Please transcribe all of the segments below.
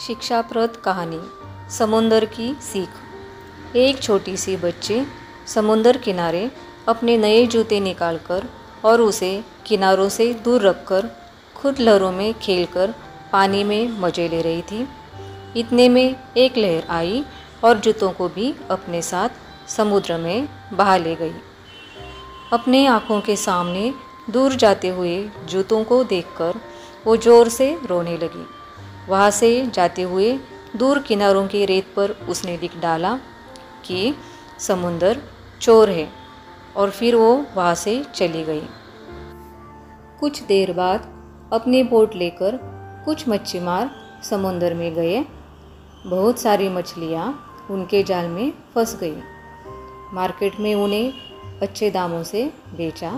शिक्षाप्रद कहानी समुंदर की सीख। एक छोटी सी बच्ची समुंदर किनारे अपने नए जूते निकालकर और उसे किनारों से दूर रखकर खुद लहरों में खेलकर पानी में मजे ले रही थी। इतने में एक लहर आई और जूतों को भी अपने साथ समुद्र में बहा ले गई। अपने आँखों के सामने दूर जाते हुए जूतों को देखकर वो ज़ोर से रोने लगी। वहाँ से जाते हुए दूर किनारों के रेत पर उसने लिख डाला कि समुंदर चोर है, और फिर वो वहाँ से चली गई। कुछ देर बाद अपनी बोट लेकर कुछ मच्छीमार समुंदर में गए। बहुत सारी मछलियाँ उनके जाल में फंस गई। मार्केट में उन्हें अच्छे दामों से बेचा,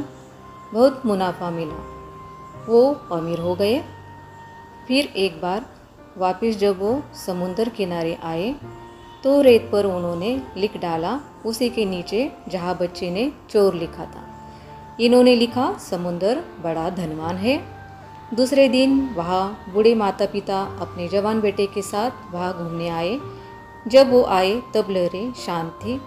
बहुत मुनाफा मिला। वो अमीर हो गए। फिर एक बार वापस जब वो समुंदर किनारे आए तो रेत पर उन्होंने लिख डाला उसी के नीचे जहाँ बच्चे ने चोर लिखा था। इन्होंने लिखा समुंदर बड़ा धनवान है। दूसरे दिन वहाँ बूढ़े माता पिता अपने जवान बेटे के साथ वहाँ घूमने आए। जब वो आए तब लहरें शांत थी,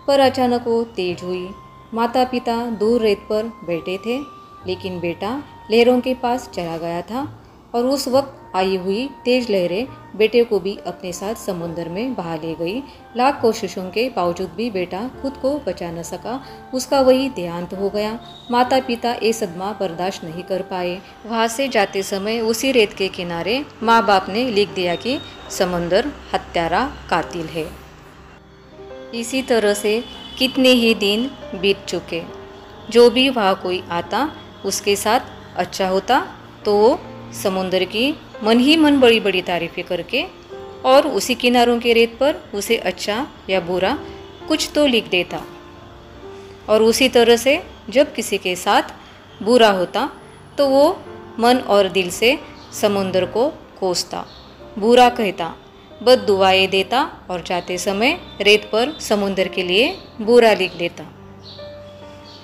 पर अचानक वो तेज हुई। माता पिता दूर रेत पर बैठे थे, लेकिन बेटा लहरों के पास चला गया था और उस वक्त आई हुई तेज लहरें बेटे को भी अपने साथ समुंदर में बहा ले गई। लाख कोशिशों के बावजूद भी बेटा खुद को बचा न सका। उसका वही देहांत हो गया। माता पिता ये सदमा बर्दाश्त नहीं कर पाए। वहाँ से जाते समय उसी रेत के किनारे माँ बाप ने लिख दिया कि समुंदर हत्यारा कातिल है। इसी तरह से कितने ही दिन बीत चुके। जो भी वहाँ कोई आता उसके साथ अच्छा होता तो वो समुंदर की मन ही मन बड़ी बड़ी तारीफ़ें करके और उसी किनारों के रेत पर उसे अच्छा या बुरा कुछ तो लिख देता। और उसी तरह से जब किसी के साथ बुरा होता तो वो मन और दिल से समुंदर को कोसता, बुरा कहता, बद्दुआएं देता और जाते समय रेत पर समुंदर के लिए बुरा लिख देता।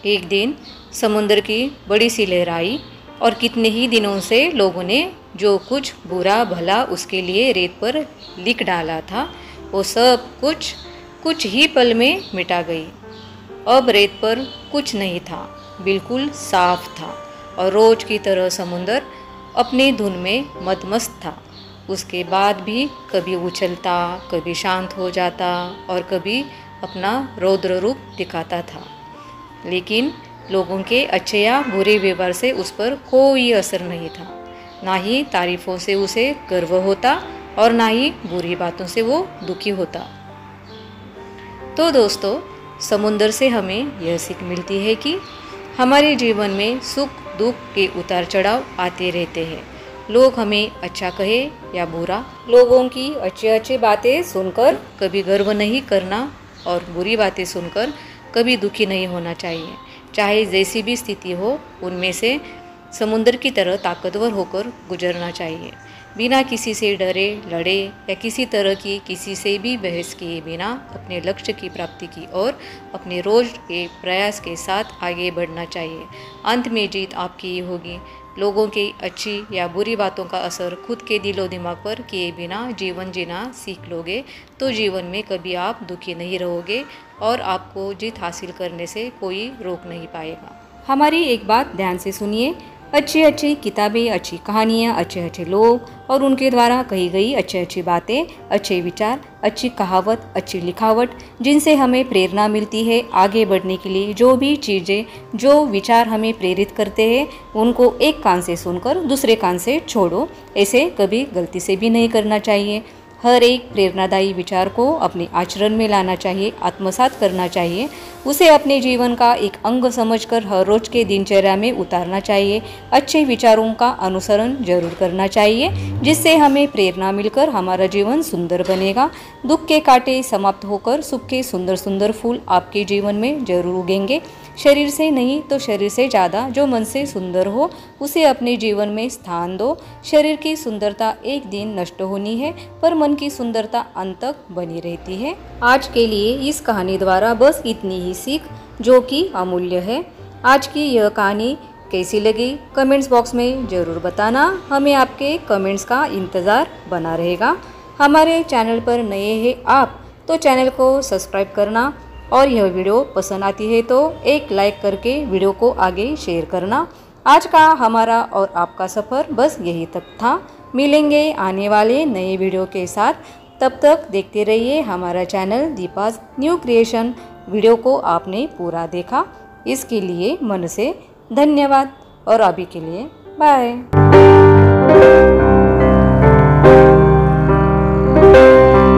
एक दिन समुंदर की बड़ी सी लहर आई और कितने ही दिनों से लोगों ने जो कुछ बुरा भला उसके लिए रेत पर लिख डाला था वो सब कुछ ही पल में मिटा गई। अब रेत पर कुछ नहीं था, बिल्कुल साफ था और रोज की तरह समुंदर अपनी धुन में मदमस्त था। उसके बाद भी कभी उछलता, कभी शांत हो जाता और कभी अपना रौद्र रूप दिखाता था। लेकिन लोगों के अच्छे या बुरे व्यवहार से उस पर कोई असर नहीं था। ना ही तारीफ़ों से उसे गर्व होता और ना ही बुरी बातों से वो दुखी होता। तो दोस्तों, समुंदर से हमें यह सीख मिलती है कि हमारे जीवन में सुख दुख के उतार चढ़ाव आते रहते हैं। लोग हमें अच्छा कहे या बुरा, लोगों की अच्छी बातें सुनकर कभी गर्व नहीं करना और बुरी बातें सुनकर कभी दुखी नहीं होना चाहिए। चाहे जैसी भी स्थिति हो, उनमें से समुंदर की तरह ताकतवर होकर गुजरना चाहिए, बिना किसी से डरे लड़े या किसी तरह की किसी से भी बहस किए बिना अपने लक्ष्य की प्राप्ति की ओर अपने रोज के प्रयास के साथ आगे बढ़ना चाहिए। अंत में जीत आपकी ही होगी। लोगों की अच्छी या बुरी बातों का असर खुद के दिलो दिमाग पर किए बिना जीवन जीना सीख लोगे तो जीवन में कभी आप दुखी नहीं रहोगे और आपको जीत हासिल करने से कोई रोक नहीं पाएगा। हमारी एक बात ध्यान से सुनिए। अच्छी किताबें, अच्छी कहानियाँ, अच्छे लोग और उनके द्वारा कही गई अच्छी बातें, अच्छे विचार, अच्छी कहावत, अच्छी लिखावट जिनसे हमें प्रेरणा मिलती है आगे बढ़ने के लिए। जो भी चीज़ें, जो विचार हमें प्रेरित करते हैं उनको एक कान से सुनकर दूसरे कान से छोड़ो। ऐसे कभी गलती से भी नहीं करना चाहिए। हर एक प्रेरणादायी विचार को अपने आचरण में लाना चाहिए, आत्मसात करना चाहिए। उसे अपने जीवन का एक अंग समझकर हर रोज के दिनचर्या में उतारना चाहिए। अच्छे विचारों का अनुसरण जरूर करना चाहिए, जिससे हमें प्रेरणा मिलकर हमारा जीवन सुंदर बनेगा। दुख के कांटे समाप्त होकर सुख के सुंदर सुंदर फूल आपके जीवन में जरूर उगेंगे। शरीर से नहीं तो शरीर से ज़्यादा जो मन से सुंदर हो उसे अपने जीवन में स्थान दो। शरीर की सुंदरता एक दिन नष्ट होनी है, पर मन की सुंदरता अंत तक बनी रहती है। आज के लिए इस कहानी द्वारा बस इतनी ही सीख, जो कि अमूल्य है। आज की यह कहानी कैसी लगी कमेंट्स बॉक्स में ज़रूर बताना। हमें आपके कमेंट्स का इंतज़ार बना रहेगा। हमारे चैनल पर नए हैं आप तो चैनल को सब्सक्राइब करना और यह वीडियो पसंद आती है तो एक लाइक करके वीडियो को आगे शेयर करना। आज का हमारा और आपका सफ़र बस यही तक था। मिलेंगे आने वाले नए वीडियो के साथ, तब तक देखते रहिए हमारा channel Deepa's new creation. Video को आपने पूरा देखा इसके लिए मन से धन्यवाद और अभी के लिए बाय।